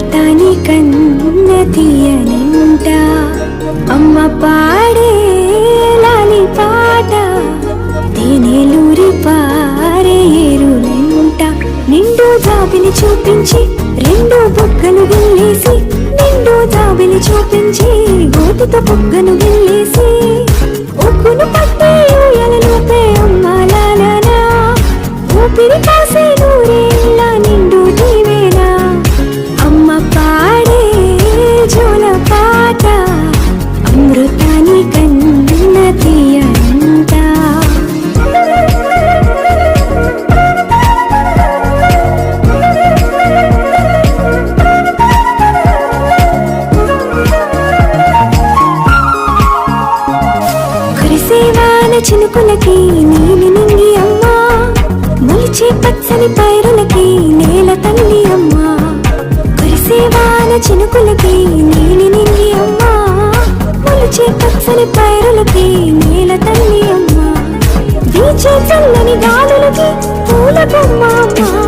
అమృతాని కన్న తీయనంట అమ్మ పాడే లాలి పాట తేనెలూరి పారే ఏరులంట నిండు జాబిని చూపించి రెండు బుగ్గలు గిల్లేసి నిండు జాబిని చూపించి గోటితో బుగ్గను గిల్లేసి ఉక్కును పట్టే ఊయలలోపే అమ్మాలనా ఊపిరి కాసే నూరేళ్ళ నిండు జీవేనా అమ్మ పాడే జోల పాట అమృతాని కన్న తీయనంట కురిసేవాన చినుకులకి నీలి నింగి అమ్మా మొలిచే పచ్చని పైరులకి నేల తల్లి అమ్మా కురిసేవాన చినుకులకి నీలి నింగి అమ్మా మొలిచే పచ్చని పైరులకి నేల తల్లి అమ్మా వీచే చల్లని గాలులకి పూల బొమ్మ అమ్మా